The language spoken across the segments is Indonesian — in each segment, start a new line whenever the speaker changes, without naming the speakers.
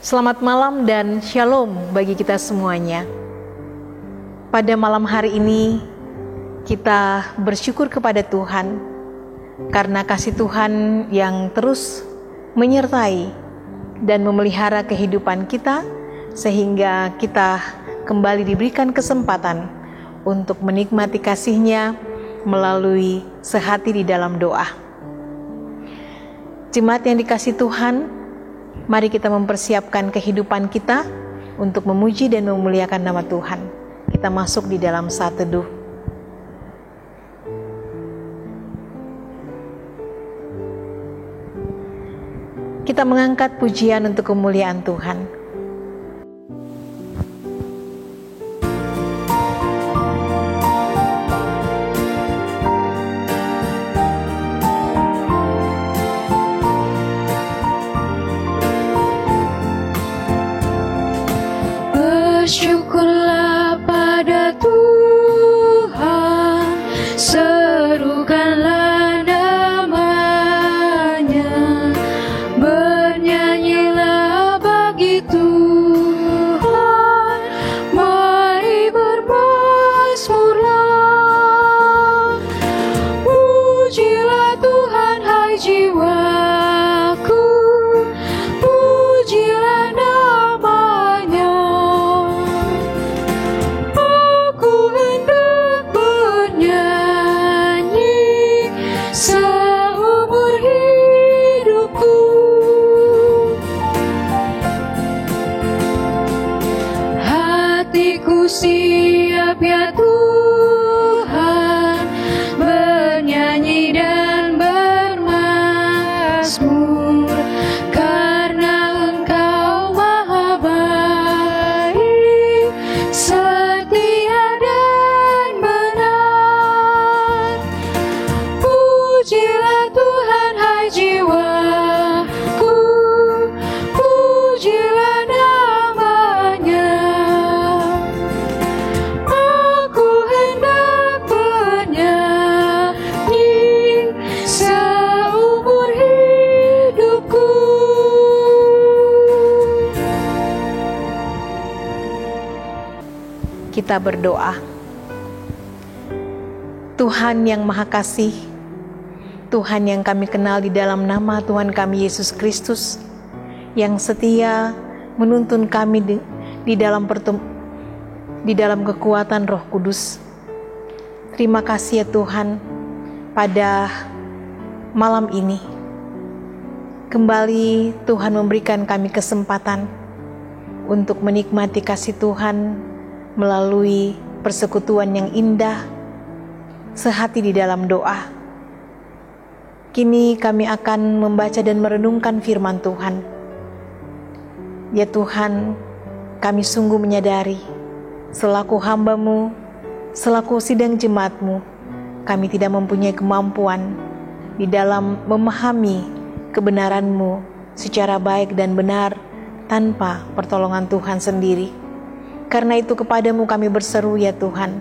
Selamat malam dan shalom bagi kita semuanya. Pada malam hari ini kita bersyukur kepada Tuhan karena kasih Tuhan yang terus menyertai dan memelihara kehidupan kita, sehingga kita kembali diberikan kesempatan untuk menikmati kasih-Nya melalui sehati di dalam doa. Jemaat yang dikasihi Tuhan, mari kita mempersiapkan kehidupan kita untuk memuji dan memuliakan nama Tuhan. Kita masuk di dalam saat teduh. Kita mengangkat pujian untuk kemuliaan Tuhan.
Bersyukurlah pada Tuhan, serukanlah nama-Nya, bernyanyilah bagi Tuhan, mari bermazmurlah. Pujilah Tuhan, hai jiwaku, pujilah nama-Nya. Seumur hidupku, hatiku siap ya Tuhan, bernyanyi dan bermazmur, karena Engkau maha baik, setia dan benar. Pujilah Tuhan, hai jiwaku, pujilah nama-Nya. Aku hendak bernyanyi seumur hidupku.
Kita berdoa. Tuhan yang Maha Kasih, Tuhan yang kami kenal di dalam nama Tuhan kami Yesus Kristus, yang setia menuntun kami di dalam kekuatan Roh Kudus. Terima kasih ya Tuhan, pada malam ini kembali Tuhan memberikan kami kesempatan untuk menikmati kasih Tuhan melalui persekutuan yang indah, sehati di dalam doa. Kini kami akan membaca dan merenungkan firman Tuhan. Ya Tuhan, kami sungguh menyadari, selaku hamba-Mu, selaku sidang jemaat-Mu, kami tidak mempunyai kemampuan di dalam memahami kebenaran-Mu secara baik dan benar tanpa pertolongan Tuhan sendiri. Karena itu kepada-Mu kami berseru ya Tuhan,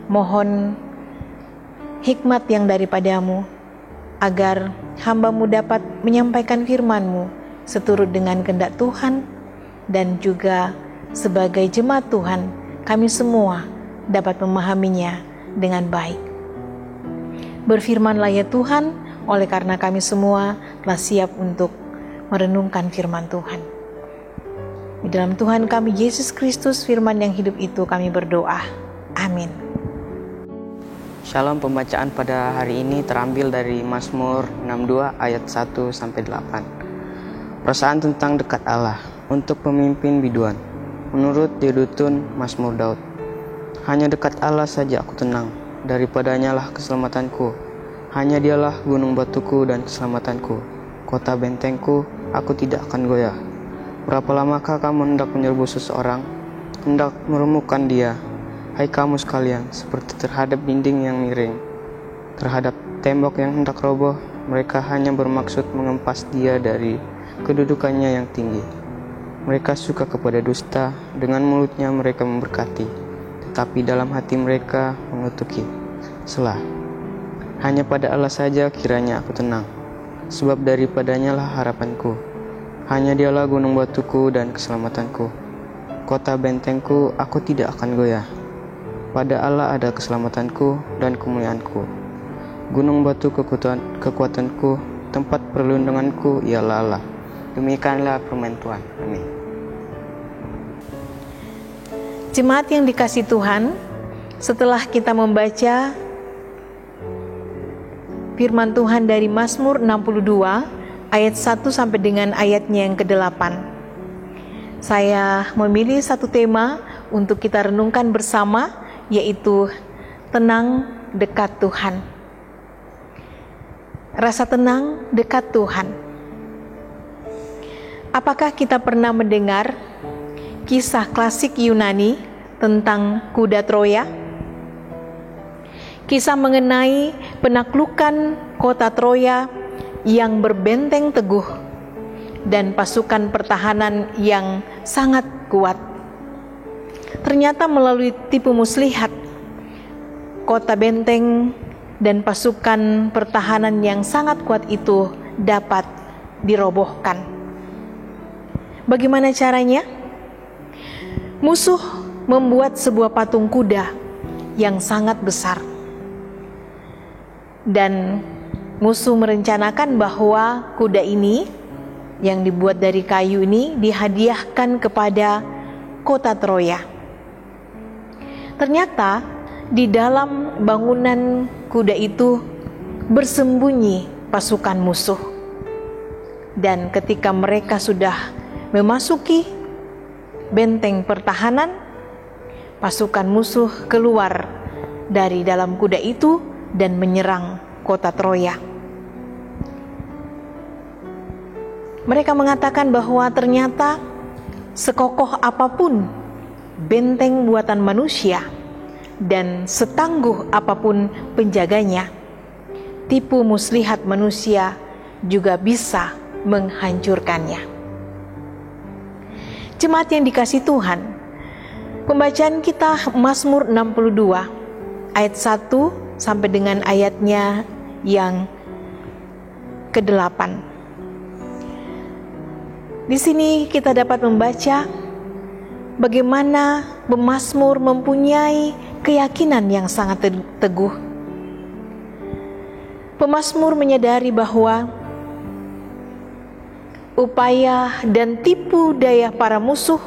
mohon hikmat yang daripada-Mu, agar hamba-Mu dapat menyampaikan firman-Mu seturut dengan kehendak Tuhan, dan juga sebagai jemaat Tuhan, kami semua dapat memahaminya dengan baik. Berfirmanlah ya Tuhan, oleh karena kami semua telah siap untuk merenungkan firman Tuhan. Di dalam Tuhan kami Yesus Kristus, firman yang hidup itu kami berdoa. Amin.
Shalom, pembacaan pada hari ini terambil dari Mazmur 62 ayat 1-8. Perasaan tentang dekat Allah untuk pemimpin biduan. Menurut Yedutun Mazmur Daud. Hanya dekat Allah saja aku tenang, daripadanya lah keselamatanku. Hanya Dialah gunung batuku dan keselamatanku, kota bentengku, aku tidak akan goyah. Berapa lamakah kamu hendak menyerbu seseorang, hendak meremukkan dia? Hai kamu sekalian, seperti terhadap dinding yang miring, terhadap tembok yang hendak roboh, mereka hanya bermaksud mengempas dia dari kedudukannya yang tinggi. Mereka suka kepada dusta, dengan mulutnya mereka memberkati, tetapi dalam hati mereka mengutuki. Selah. Hanya pada Allah saja kiranya aku tenang, sebab daripadanya lah harapanku. Hanya Dialah gunung batuku dan keselamatanku. Kota bentengku, aku tidak akan goyah. Pada Allah ada keselamatanku dan kemuliaanku. Gunung batu kekuatanku, tempat perlindunganku ialah Allah. Demikianlah firman Tuhan. Amin.
Jemaat yang dikasihi Tuhan, setelah kita membaca firman Tuhan dari Mazmur 62 ayat 1 sampai dengan ayatnya yang ke-8, saya memilih satu tema untuk kita renungkan bersama, yaitu tenang dekat Tuhan. Rasa tenang dekat Tuhan. Apakah kita pernah mendengar kisah klasik Yunani tentang kuda Troya? Kisah mengenai penaklukan kota Troya yang berbenteng teguh dan pasukan pertahanan yang sangat kuat. Ternyata melalui tipu muslihat, kota benteng dan pasukan pertahanan yang sangat kuat itu dapat dirobohkan. Bagaimana caranya? Musuh membuat sebuah patung kuda yang sangat besar. Dan musuh merencanakan bahwa kuda ini yang dibuat dari kayu ini dihadiahkan kepada kota Troya. Ternyata di dalam bangunan kuda itu bersembunyi pasukan musuh. Dan ketika mereka sudah memasuki benteng pertahanan, pasukan musuh keluar dari dalam kuda itu dan menyerang kota Troya. Mereka mengatakan bahwa ternyata sekokoh apapun benteng buatan manusia dan setangguh apapun penjaganya, tipu muslihat manusia juga bisa menghancurkannya. Jemaat yang dikasihi Tuhan, pembacaan kita Mazmur 62 ayat 1 sampai dengan ayatnya yang ke-8. Di sini kita dapat membaca bagaimana pemazmur mempunyai keyakinan yang sangat teguh. Pemazmur menyadari bahwa upaya dan tipu daya para musuh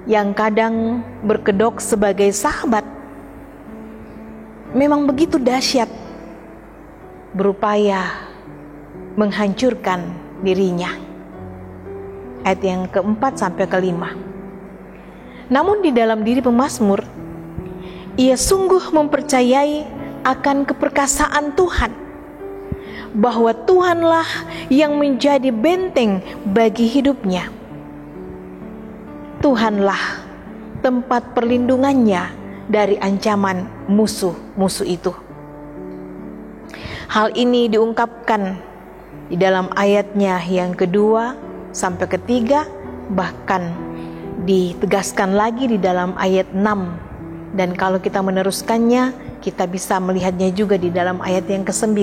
yang kadang berkedok sebagai sahabat memang begitu dahsyat, berupaya menghancurkan dirinya. Ayat yang ke-4 sampai ke-5. Namun di dalam diri pemazmur, ia sungguh mempercayai akan keperkasaan Tuhan, bahwa Tuhanlah yang menjadi benteng bagi hidupnya. Tuhanlah tempat perlindungannya dari ancaman musuh-musuh itu. Hal ini diungkapkan di dalam ayatnya yang kedua sampai ketiga, bahkan ditegaskan lagi di dalam ayat 6. Dan kalau kita meneruskannya, kita bisa melihatnya juga di dalam ayat yang ke-9.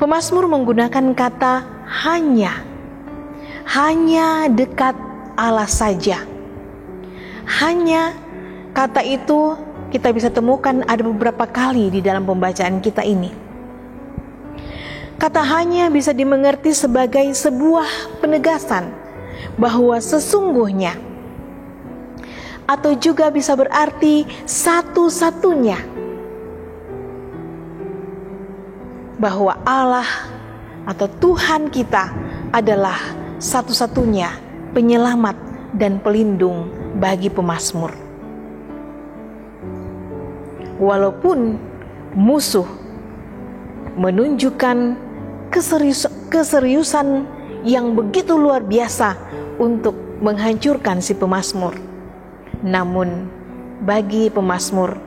Pemazmur menggunakan kata hanya dekat Allah saja. Hanya, kata itu kita bisa temukan ada beberapa kali di dalam pembacaan kita ini. Kata hanya bisa dimengerti sebagai sebuah penegasan bahwa sesungguhnya, atau juga bisa berarti satu-satunya, bahwa Allah atau Tuhan kita adalah satu-satunya penyelamat dan pelindung bagi pemazmur. Walaupun musuh menunjukkan keseriusan yang begitu luar biasa untuk menghancurkan si pemazmur, namun bagi pemazmur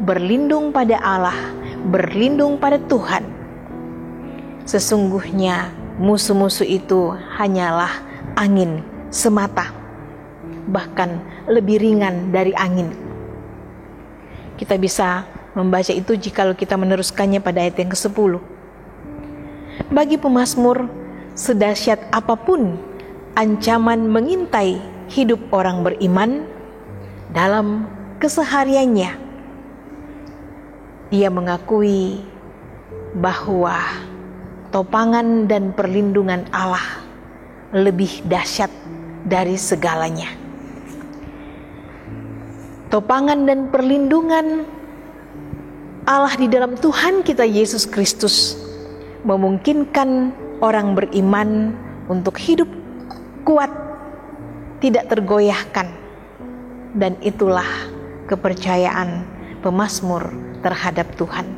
berlindung pada Allah, berlindung pada Tuhan, sesungguhnya musuh-musuh itu hanyalah angin semata, bahkan lebih ringan dari angin. Kita bisa membaca itu jikalau kita meneruskannya pada ayat yang ke-10. Bagi pemazmur, sedahsyat apapun ancaman mengintai hidup orang beriman dalam kesehariannya, ia mengakui bahwa topangan dan perlindungan Allah lebih dahsyat dari segalanya. Topangan dan perlindungan Allah di dalam Tuhan kita Yesus Kristus memungkinkan orang beriman untuk hidup kuat, tidak tergoyahkan. Dan itulah kepercayaan pemazmur terhadap Tuhan.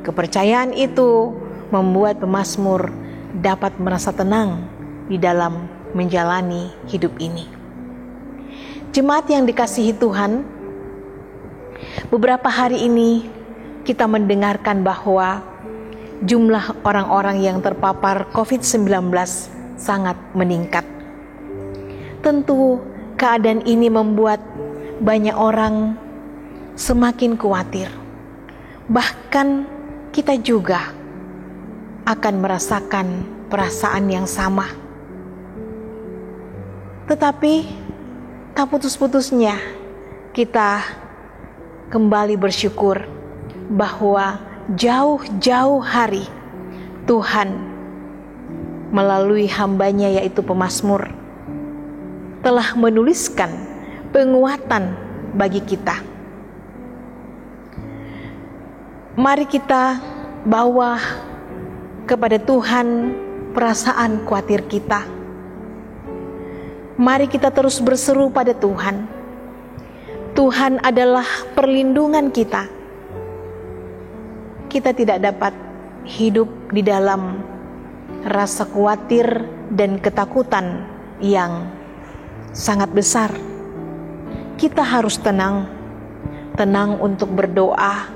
Kepercayaan itu membuat pemazmur dapat merasa tenang di dalam menjalani hidup ini. Jemaat yang dikasihi Tuhan, beberapa hari ini kita mendengarkan bahwa jumlah orang-orang yang terpapar COVID-19 sangat meningkat. Tentu keadaan ini membuat banyak orang semakin khawatir. Bahkan kita juga akan merasakan perasaan yang sama. Tetapi tak putus-putusnya kita kembali bersyukur bahwa jauh-jauh hari Tuhan melalui hambanya yaitu pemazmur telah menuliskan penguatan bagi kita. Mari kita bawa kepada Tuhan perasaan khawatir kita. Mari kita terus berseru pada Tuhan. Tuhan adalah perlindungan kita. Kita tidak dapat hidup di dalam rasa khawatir dan ketakutan yang sangat besar. Kita harus tenang untuk berdoa,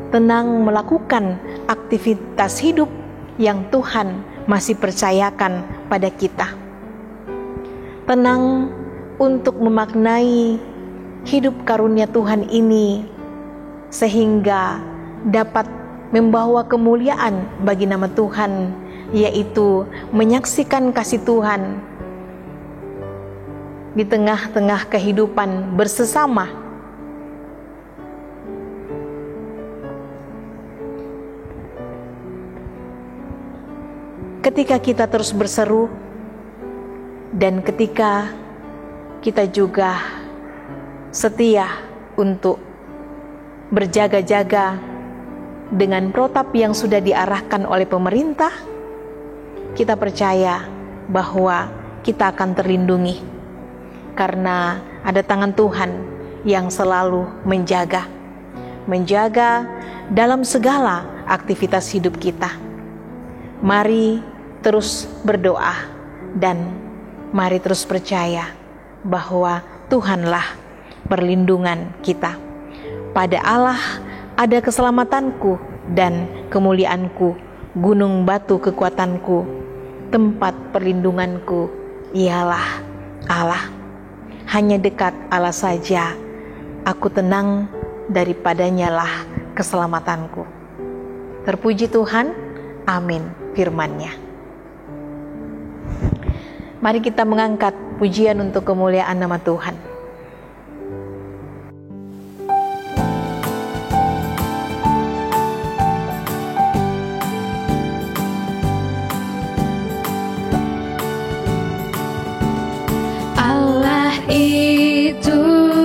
tenang melakukan aktivitas hidup yang Tuhan masih percayakan pada kita. Tenang untuk memaknai hidup karunia Tuhan ini sehingga dapat membawa kemuliaan bagi nama Tuhan, yaitu menyaksikan kasih Tuhan di tengah-tengah kehidupan bersesama. Ketika kita terus berseru dan ketika kita juga setia untuk berjaga-jaga dengan protap yang sudah diarahkan oleh pemerintah, kita percaya bahwa kita akan terlindungi karena ada tangan Tuhan yang selalu menjaga dalam segala aktivitas hidup kita. Mari terus berdoa dan mari terus percaya bahwa Tuhanlah perlindungan kita. Pada Allah ada keselamatanku dan kemuliaanku, gunung batu kekuatanku, tempat perlindunganku, ialah Allah. Hanya dekat Allah saja, aku tenang, daripadanya lah keselamatanku. Terpuji Tuhan, amin firman-Nya. Mari kita mengangkat pujian untuk kemuliaan nama Tuhan.
Allah itu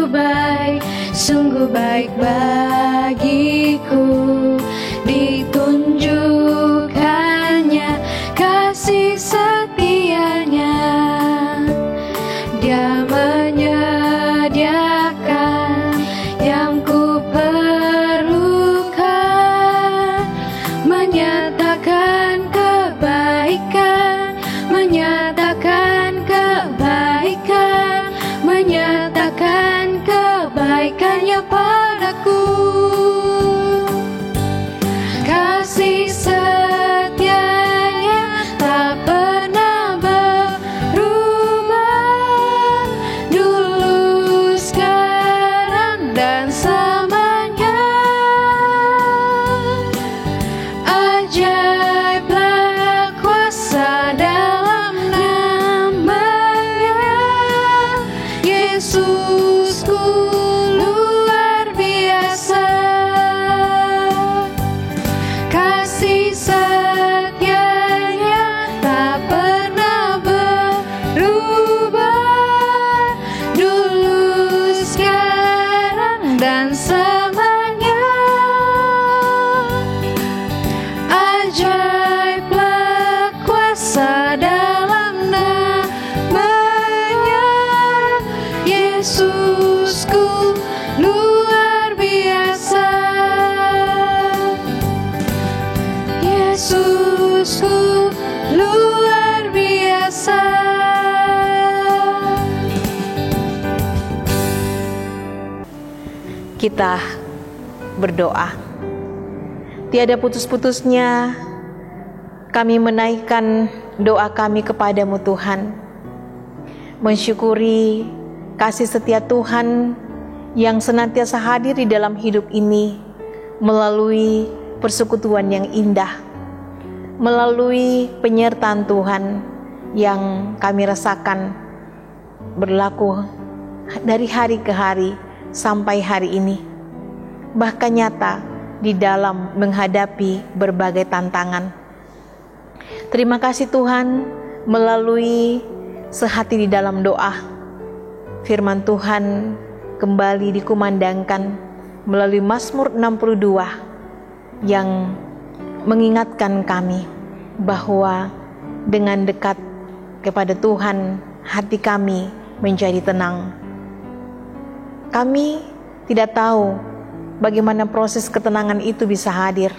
baik, sungguh baik bagiku. Ditunjukkannya kasih setianya. Dia menyediakan yang ku perlukan, menyatakan kebaikan, menyatakan kebaikan, menyatakan kebaikannya padaku. Kasih setianya tak pernah berubah, dulu, sekarang, dan selamanya. Ajaiblah kuasa Yesusku luar biasa. Kasih setianya tak pernah berubah, dulu, sekarang, dan selamanya. Ajaiblah kuasa dalam namanya, Yesusku luar biasa. Yesusku luar biasa.
Kita berdoa. Tiada putus-putusnya kami menaikkan doa kami kepadamu Tuhan, mensyukuri kasih setia Tuhan yang senantiasa hadir di dalam hidup ini melalui persekutuan yang indah, melalui penyertaan Tuhan yang kami rasakan berlaku dari hari ke hari sampai hari ini, bahkan nyata di dalam menghadapi berbagai tantangan. Terima kasih Tuhan, melalui sehati di dalam doa, firman Tuhan kembali dikumandangkan melalui Mazmur 62 yang mengingatkan kami bahwa dengan dekat kepada Tuhan, hati kami menjadi tenang. Kami tidak tahu bagaimana proses ketenangan itu bisa hadir,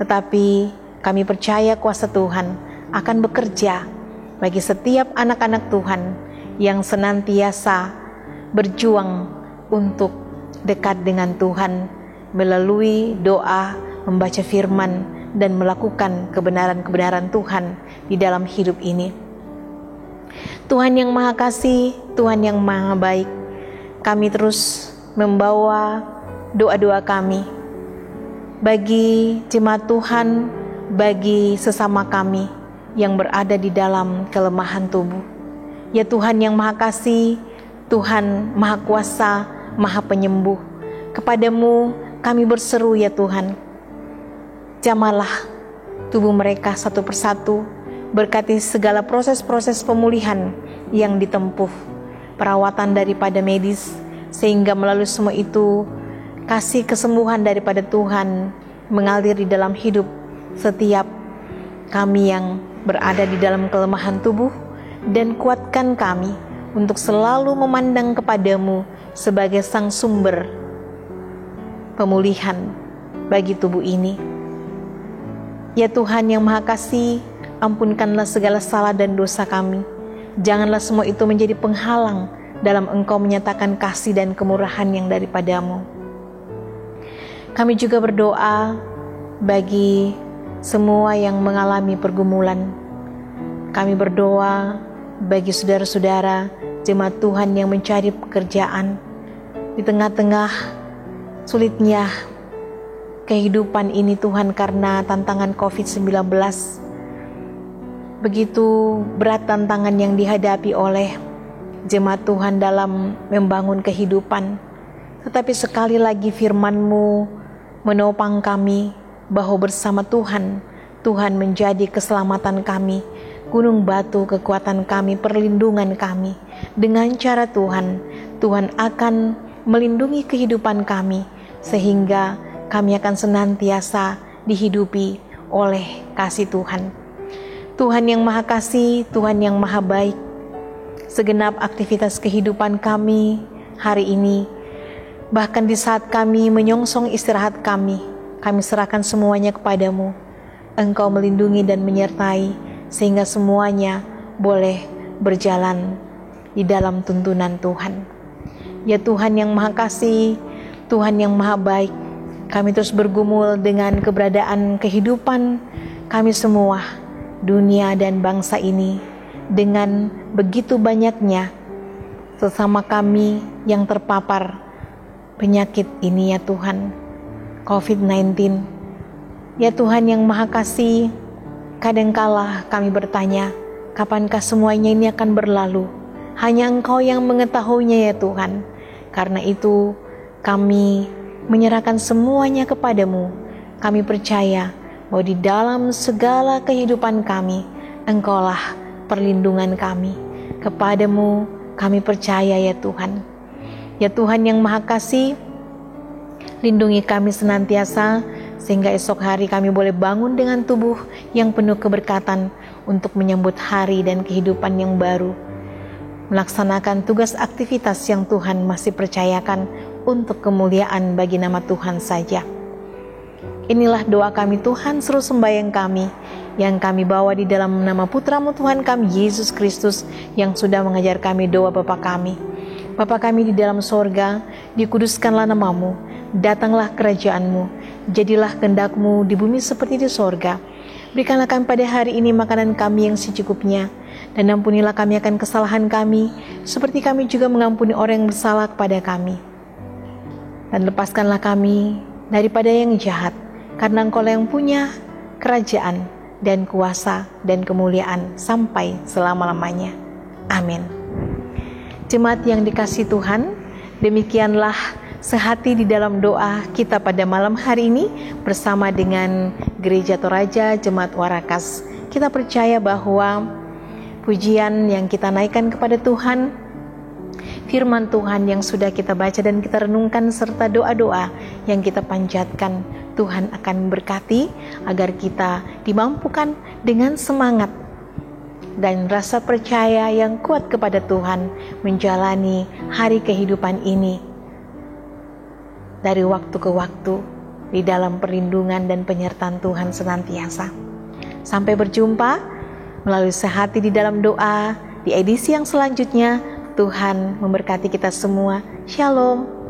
tetapi kami percaya kuasa Tuhan akan bekerja bagi setiap anak-anak Tuhan yang senantiasa berjuang untuk dekat dengan Tuhan melalui doa, membaca firman, dan melakukan kebenaran-kebenaran Tuhan di dalam hidup ini. Tuhan yang Maha Kasih, Tuhan yang Maha Baik, kami terus membawa doa-doa kami bagi jemaat Tuhan, bagi sesama kami yang berada di dalam kelemahan tubuh. Ya Tuhan yang Maha Kasih, Tuhan Maha Kuasa, Maha Penyembuh, kepadamu kami berseru ya Tuhan. Jamalah tubuh mereka satu persatu, berkati segala proses-proses pemulihan yang ditempuh, perawatan daripada medis, sehingga melalui semua itu kasih kesembuhan daripada Tuhan mengalir di dalam hidup setiap kami yang berada di dalam kelemahan tubuh, dan kuatkan kami untuk selalu memandang kepadamu sebagai sang sumber pemulihan bagi tubuh ini. Ya Tuhan yang Maha Kasih, ampunkanlah segala salah dan dosa kami. Janganlah semua itu menjadi penghalang dalam Engkau menyatakan kasih dan kemurahan yang daripadamu. Kami juga berdoa bagi semua yang mengalami pergumulan. Kami berdoa bagi saudara-saudara jemaat Tuhan yang mencari pekerjaan di tengah-tengah sulitnya kehidupan ini Tuhan karena tantangan COVID-19. Begitu berat tantangan yang dihadapi oleh jemaat Tuhan dalam membangun kehidupan. Tetapi sekali lagi firman-Mu menopang kami bahwa bersama Tuhan, Tuhan menjadi keselamatan kami, gunung batu kekuatan kami, perlindungan kami. Dengan cara Tuhan, Tuhan akan melindungi kehidupan kami sehingga kami akan senantiasa dihidupi oleh kasih Tuhan. Tuhan yang Maha Kasih, Tuhan yang Maha Baik, segenap aktivitas kehidupan kami hari ini, bahkan di saat kami menyongsong istirahat kami serahkan semuanya kepadamu. Engkau melindungi dan menyertai sehingga semuanya boleh berjalan di dalam tuntunan Tuhan. Ya Tuhan yang Maha Kasih, Tuhan yang Maha Baik, kami terus bergumul dengan keberadaan kehidupan kami semua, dunia dan bangsa ini, dengan begitu banyaknya sesama kami yang terpapar penyakit ini ya Tuhan, COVID-19. Ya Tuhan yang Maha Kasih, kadangkala kami bertanya, kapankah semuanya ini akan berlalu? Hanya Engkau yang mengetahuinya ya Tuhan. Karena itu kami menyerahkan semuanya kepadamu. Kami percaya bahwa di dalam segala kehidupan kami, Engkaulah perlindungan kami. Kepadamu kami percaya ya Tuhan. Ya Tuhan yang Maha Kasih, lindungi kami senantiasa, sehingga esok hari kami boleh bangun dengan tubuh yang penuh keberkatan untuk menyambut hari dan kehidupan yang baru. Melaksanakan tugas aktivitas yang Tuhan masih percayakan untuk kemuliaan bagi nama Tuhan saja. Inilah doa kami Tuhan, seru sembahyang kami yang kami bawa di dalam nama Putra-Mu Tuhan kami, Yesus Kristus, yang sudah mengajar kami doa Bapa kami. Bapa kami di dalam sorga, dikuduskanlah nama-Mu, datanglah kerajaan-Mu, jadilah kehendak-Mu di bumi seperti di sorga. Berikanlah kami pada hari ini makanan kami yang secukupnya, dan ampunilah kami akan kesalahan kami, seperti kami juga mengampuni orang yang bersalah kepada kami. Dan lepaskanlah kami daripada yang jahat, karena Engkau-lah yang punya kerajaan dan kuasa dan kemuliaan sampai selama-lamanya. Amin. Jemaat yang dikasihi Tuhan, demikianlah sehati di dalam doa kita pada malam hari ini bersama dengan Gereja Toraja Jemaat Warakas. Kita percaya bahwa pujian yang kita naikkan kepada Tuhan, firman Tuhan yang sudah kita baca dan kita renungkan, serta doa-doa yang kita panjatkan, Tuhan akan memberkati agar kita dimampukan dengan semangat dan rasa percaya yang kuat kepada Tuhan menjalani hari kehidupan ini dari waktu ke waktu di dalam perlindungan dan penyertaan Tuhan senantiasa. Sampai berjumpa melalui sehati di dalam doa di edisi yang selanjutnya. Tuhan memberkati kita semua. Shalom.